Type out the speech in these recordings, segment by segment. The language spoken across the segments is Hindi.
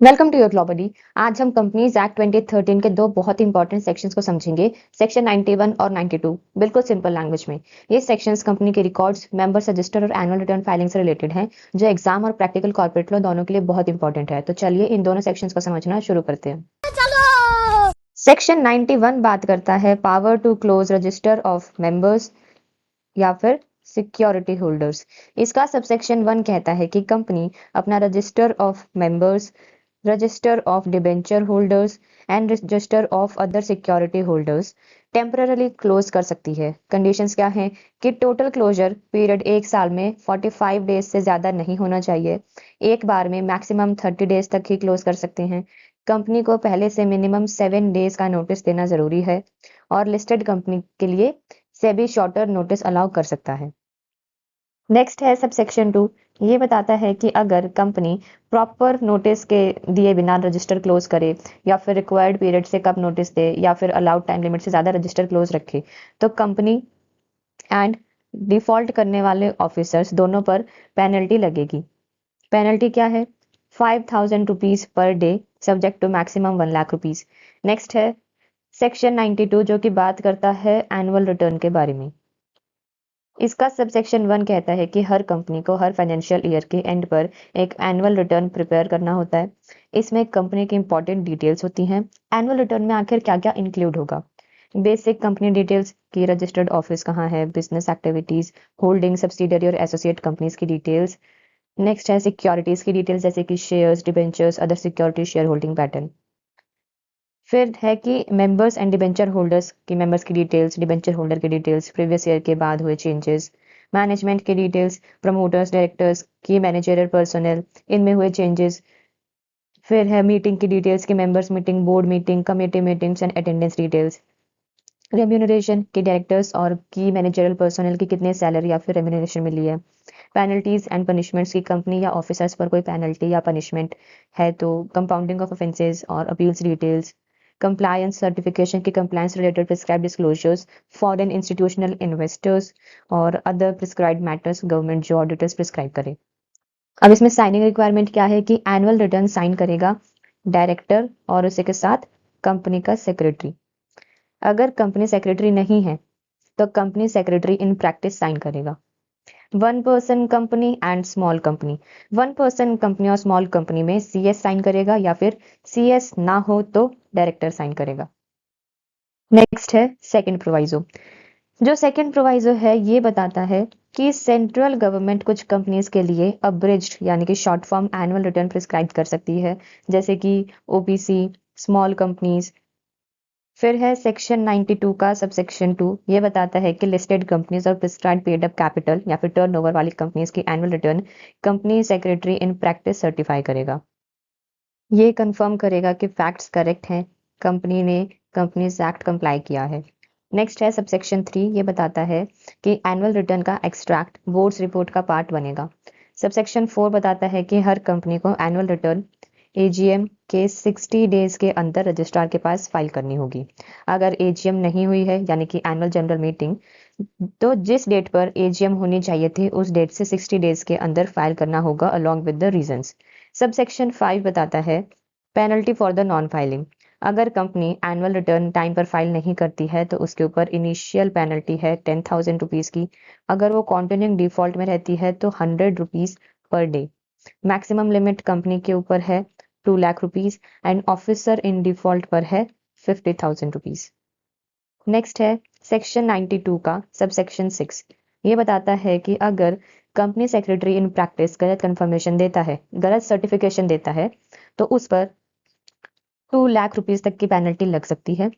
Welcome to your globally. आज हम कंपनीज एक्ट 2013 के दो बहुत इंपॉर्टेंट सेक्शंस को समझेंगे। सेक्शन 91 और 92 बिल्कुल सिंपल लैंग्वेज में। ये सेक्शंस कंपनी के रिकॉर्ड्स, मेंबर्स रजिस्टर और एनुअल रिटर्न फाइलिंग से रिलेटेड हैं, जो एग्जाम और प्रैक्टिकल कॉर्पोरेट लॉ दोनों के लिए बहुत इंपॉर्टेंट है। तो चलिए इन दोनों सेक्शंस को समझना शुरू करते हैं। सेक्शन 91 बात करता है power to close register of members या फिर सिक्योरिटी होल्डर्स। इसका सबसेक्शन 1 कहता है कि कंपनी अपना register of members, register of debenture holders and register of other security holders temporary close कर सकती है। कंडीशंस क्या हैं कि टोटल क्लोजर पीरियड एक साल में 45 डेज से ज़्यादा नहीं होना चाहिए। एक बार में मैक्सिमम 30 डेज तक ही क्लोज कर सकते हैं। कंपनी को पहले से मिनिमम 7 डेज का नोटिस देना ज़रूरी है और लिस्टेड कंपनी के लिए सेबी शॉर्टर नोटिस अलाउ कर सकता है। नेक्स्ट है सब सेक्शन 2। ये बताता है कि अगर कंपनी प्रॉपर नोटिस के दिए बिना रजिस्टर क्लोज करे या फिर रिक्वायर्ड पीरियड से कब नोटिस दे या फिर अलाउड टाइम लिमिट से ज़्यादा रजिस्टर क्लोज रखे तो कंपनी एंड डिफॉल्ट करने वाले ऑफिसर्स दोनों पर पेनल्टी लगेगी। पेनल्टी क्या है? 5,000 rupees per day subject to maximum 1 lakh rupees. Next है सेक्शन 92 जो कि बात करता है एनुअल रिटर्न के बारे में। इसका सबसेक्शन 1 कहता है कि हर कंपनी को हर फाइनेंशियल ईयर के एंड पर एक एनुअल रिटर्न प्रिपेयर करना होता है। इसमें कंपनी की इंपॉर्टेंट डिटेल्स होती हैं। एनुअल रिटर्न में आखिर क्या क्या इंक्लूड होगा? बेसिक कंपनी डिटेल्स की रजिस्टर्ड ऑफिस कहाँ है, बिजनेस एक्टिविटीज, होल्डिंग, सब्सिडरी और एसोसिएट कंपनीज की डिटेल्स। नेक्स्ट है सिक्योरिटीज की डिटेल्स जैसे कि shares, debentures, other security share holding pattern. फिर है कि मेंबर्स एंड डिबेंचर होल्डर्स की मेंबर्स की डिटेल्स, डिबेंचर होल्डर की डिटेल्स, प्रीवियस ईयर के बाद हुए चेंजेस, मैनेजमेंट की डिटेल्स, प्रमोटर्स, डायरेक्टर्स की मैनेजरियल पर्सनल इनमें हुए चेंजेस। फिर है मीटिंग की डिटेल्स की members meeting, board meeting, committee meetings and attendance details. Remuneration की डायरेक्टर्स और की मैनेजरियल पर्सनल की कितने सैलरी या फिर रेम्यूनरेशन मिली है। पेनल्टीज एंड पनिशमेंट्स की कंपनी या ऑफिसर्स पर कोई पेनल्टी या पनिशमेंट है तो कंपाउंडिंग ऑफ ऑफेंसेस और अपील्स डिटेल्स। कंप्लायंस सर्टिफिकेशन की compliance related prescribe disclosures, foreign institutional investors और अदर प्रिस्क्राइब मैटर्स गवर्नमेंट जो ऑडिटर्स प्रिस्क्राइब करे। अब इसमें साइनिंग रिक्वायरमेंट क्या है कि एनुअल रिटर्न साइन करेगा डायरेक्टर और उसी के साथ कंपनी का सेक्रेटरी। अगर कंपनी सेक्रेटरी नहीं है तो company secretary in practice sign करेगा। 1 person company and small company. 1 person company और स्मॉल कंपनी में सीएस साइन करेगा या फिर सीएस ना हो तो डायरेक्टर साइन करेगा। नेक्स्ट है सेकंड प्रोवाइजो। जो सेकंड प्रोवाइजो है ये बताता है कि सेंट्रल गवर्नमेंट कुछ कंपनीज के लिए अब्रिज्ड यानी कि short form annual return prescribe कर सकती है, जैसे कि ओपीसी, स्मॉल कंपनीज। फिर है सेक्शन 92 का सबसेक्शन 2। ये बताता है कि लिस्टेड कंपनीज और प्रिस्क्राइब्ड पेड अप कैपिटल या फिर टर्नओवर वाली कंपनीज की annual return company secretary in practice certify करेगा। ये कंफर्म करेगा कि फैक्ट्स करेक्ट हैं, कंपनी ने कंपनीज एक्ट कंप्लाई किया है। नेक्स्ट है सबसेक्शन 3। ये बताता है कि एनुअल रिटर्न का एक्सट्रैक्ट बोर्ड्स रिपोर्ट का पार्ट बनेगा। सबसेक्शन 4 बताता है कि हर कंपनी को एनुअल रिटर्न एजीएम के 60 डेज के अंदर रजिस्ट्रार के पास फाइल करनी होगी। अगर एजीएम नहीं हुई है यानी कि एनुअल जनरल मीटिंग, तो जिस डेट पर एजीएम होनी चाहिए थी उस डेट से 60 डेज के अंदर फाइल करना होगा along with the reasons. Subsection 5 बताता है penalty for the non filing. अगर कंपनी एनुअल रिटर्न टाइम पर फाइल नहीं करती है तो उसके ऊपर इनिशियल पेनल्टी है 10,000 रुपीज़ की। अगर वो कॉन्टिन्यूइंग डिफॉल्ट में रहती है तो 100 rupees per day. Maximum limit company के ऊपर है 2 lakh rupees and officer in default पर है 50,000 रुपीज़। नेक्स्ट है सेक्शन 92 का सबसेक्शन 6। ये बताता है कि अगर कंपनी सेक्रेटरी इन प्रैक्टिस गलत कंफर्मेशन देता है, गलत सर्टिफिकेशन देता है तो उस पर 2 लाख रुपीज़ तक की पेनल्टी लग सकती है।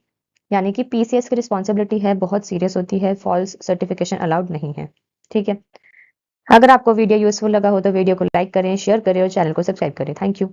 यानी कि पीसीएस की रिस्पॉन्सिबिलिटी है, बहुत सीरियस होती है, फॉल्स सर्टिफिकेशन अलाउड नहीं है। ठीक है। अगर आपको वीडियो यूजफुल लगा हो तो वीडियो को लाइक करें, शेयर करें और चैनल को सब्सक्राइब करें। Thank you.